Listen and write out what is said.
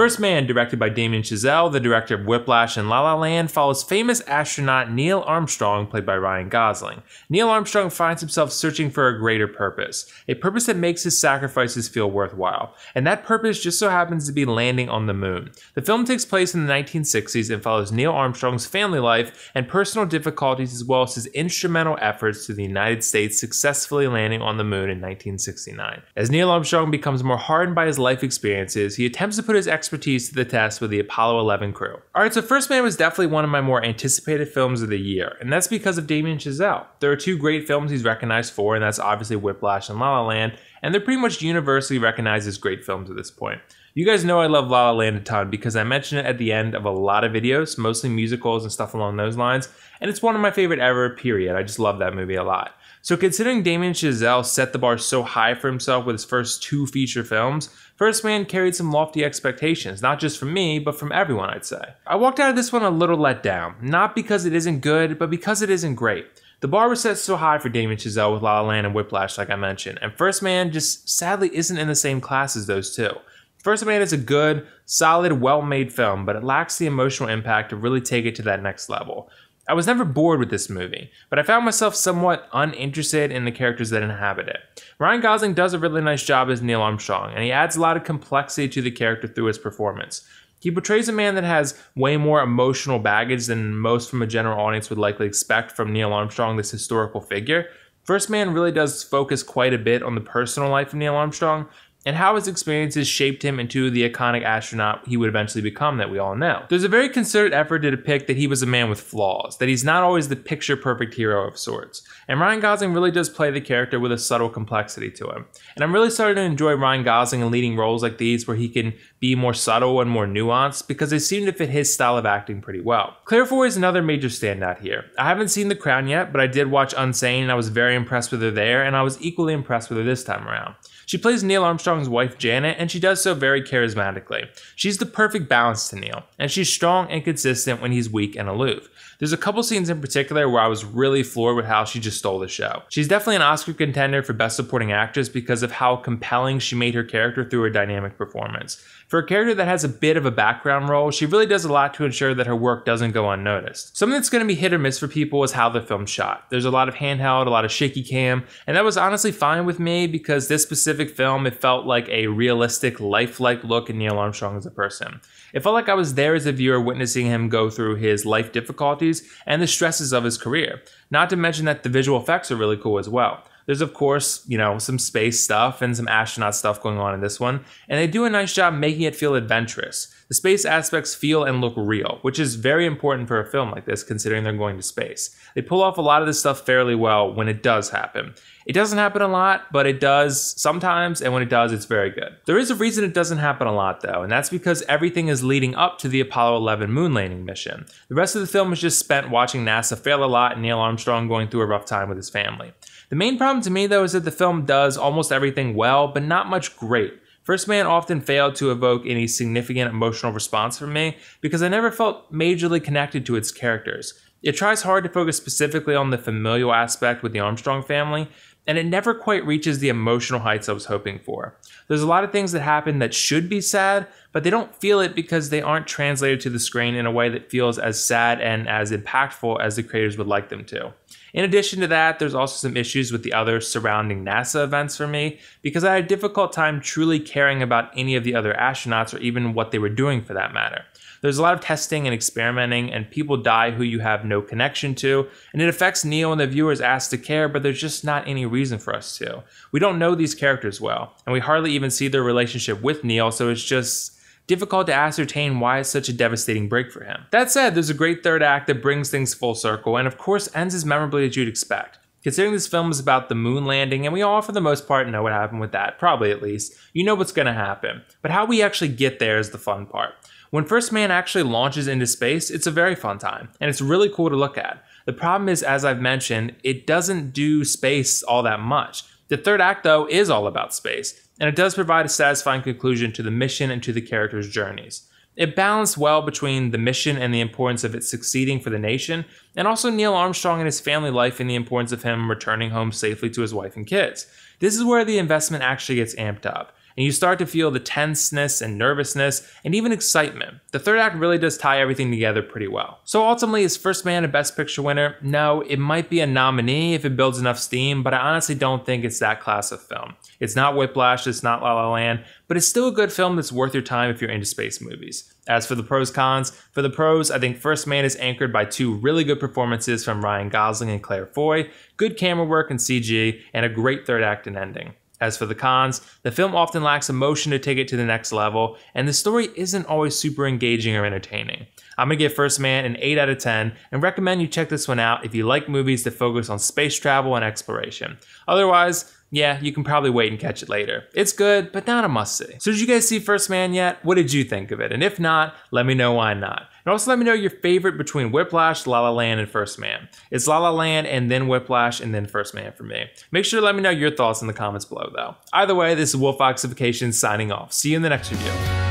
First Man, directed by Damien Chazelle, the director of Whiplash and La La Land, follows famous astronaut Neil Armstrong, played by Ryan Gosling. Neil Armstrong finds himself searching for a greater purpose, a purpose that makes his sacrifices feel worthwhile, and that purpose just so happens to be landing on the moon. The film takes place in the 1960s and follows Neil Armstrong's family life and personal difficulties as well as his instrumental efforts to the United States successfully landing on the moon in 1969. As Neil Armstrong becomes more hardened by his life experiences, he attempts to put his expertise to the test with the Apollo 11 crew. Alright, so First Man was definitely one of my more anticipated films of the year, and that's because of Damien Chazelle. There are two great films he's recognized for, and that's obviously Whiplash and La La Land, and they're pretty much universally recognized as great films at this point. You guys know I love La La Land a ton because I mention it at the end of a lot of videos, mostly musicals and stuff along those lines, and it's one of my favorite ever, period. I just love that movie a lot. So considering Damien Chazelle set the bar so high for himself with his first two feature films, First Man carried some lofty expectations, not just from me, but from everyone, I'd say. I walked out of this one a little let down, not because it isn't good, but because it isn't great. The bar was set so high for Damien Chazelle with La La Land and Whiplash, like I mentioned, and First Man just sadly isn't in the same class as those two. First Man is a good, solid, well-made film, but it lacks the emotional impact to really take it to that next level. I was never bored with this movie, but I found myself somewhat uninterested in the characters that inhabit it. Ryan Gosling does a really nice job as Neil Armstrong, and he adds a lot of complexity to the character through his performance. He portrays a man that has way more emotional baggage than most from a general audience would likely expect from Neil Armstrong, this historical figure. First Man really does focus quite a bit on the personal life of Neil Armstrong, and how his experiences shaped him into the iconic astronaut he would eventually become that we all know. There's a very concerted effort to depict that he was a man with flaws, that he's not always the picture-perfect hero of sorts. And Ryan Gosling really does play the character with a subtle complexity to him. And I'm really starting to enjoy Ryan Gosling in leading roles like these where he can be more subtle and more nuanced because they seem to fit his style of acting pretty well. Claire Foy is another major standout here. I haven't seen The Crown yet, but I did watch Unsane and I was very impressed with her there, and I was equally impressed with her this time around. She plays Neil Armstrong's wife Janet, and she does so very charismatically. She's the perfect balance to Neil, and she's strong and consistent when he's weak and aloof. There's a couple scenes in particular where I was really floored with how she just stole the show. She's definitely an Oscar contender for Best Supporting Actress because of how compelling she made her character through her dynamic performance. For a character that has a bit of a background role, she really does a lot to ensure that her work doesn't go unnoticed. Something that's going to be hit or miss for people is how the film's shot. There's a lot of handheld, a lot of shaky cam, and that was honestly fine with me because this specific film, it felt like a realistic, lifelike look at Neil Armstrong as a person. It felt like I was there as a viewer witnessing him go through his life difficulties and the stresses of his career. Not to mention that the visual effects are really cool as well. There's of course, some space stuff and some astronaut stuff going on in this one, and they do a nice job making it feel adventurous. The space aspects feel and look real, which is very important for a film like this considering they're going to space. They pull off a lot of this stuff fairly well when it does happen. It doesn't happen a lot, but it does sometimes, and when it does, it's very good. There is a reason it doesn't happen a lot though, and that's because everything is leading up to the Apollo 11 moon landing mission. The rest of the film is just spent watching NASA fail a lot and Neil Armstrong going through a rough time with his family. The main problem to me though is that the film does almost everything well, but not much great. First Man often failed to evoke any significant emotional response from me because I never felt majorly connected to its characters. It tries hard to focus specifically on the familial aspect with the Armstrong family, and it never quite reaches the emotional heights I was hoping for. There's a lot of things that happen that should be sad, but they don't feel it because they aren't translated to the screen in a way that feels as sad and as impactful as the creators would like them to. In addition to that, there's also some issues with the other surrounding NASA events for me, because I had a difficult time truly caring about any of the other astronauts or even what they were doing for that matter. There's a lot of testing and experimenting, and people die who you have no connection to, and it affects Neil and the viewers asked to care, but there's just not any reason for us to. We don't know these characters well, and we hardly even see their relationship with Neil, so it's just difficult to ascertain why it's such a devastating break for him. That said, there's a great third act that brings things full circle, and of course ends as memorably as you'd expect. Considering this film is about the moon landing, and we all for the most part know what happened with that, probably at least, you know what's going to happen. But how we actually get there is the fun part. When First Man actually launches into space, it's a very fun time, and it's really cool to look at. The problem is, as I've mentioned, it doesn't do space all that much. The third act, though, is all about space, and it does provide a satisfying conclusion to the mission and to the characters' journeys. It balanced well between the mission and the importance of it succeeding for the nation, and also Neil Armstrong and his family life and the importance of him returning home safely to his wife and kids. This is where the investment actually gets amped up. and you start to feel the tenseness and nervousness and even excitement. The third act really does tie everything together pretty well. So ultimately, is First Man a Best Picture winner? No, it might be a nominee if it builds enough steam, but I honestly don't think it's that class of film. It's not Whiplash, it's not La La Land, but it's still a good film that's worth your time if you're into space movies. As for the pros cons, for the pros, I think First Man is anchored by two really good performances from Ryan Gosling and Claire Foy, good camera work and CG, and a great third act and ending. As for the cons, the film often lacks emotion to take it to the next level, and the story isn't always super engaging or entertaining. I'm gonna give First Man an 8 out of 10 and recommend you check this one out if you like movies that focus on space travel and exploration. Otherwise, yeah, you can probably wait and catch it later. It's good, but not a must-see. So did you guys see First Man yet? What did you think of it? And if not, let me know why not. And also let me know your favorite between Whiplash, La La Land, and First Man. It's La La Land and then Whiplash and then First Man for me. Make sure to let me know your thoughts in the comments below though. Either way, this is WillFoxification signing off. See you in the next review.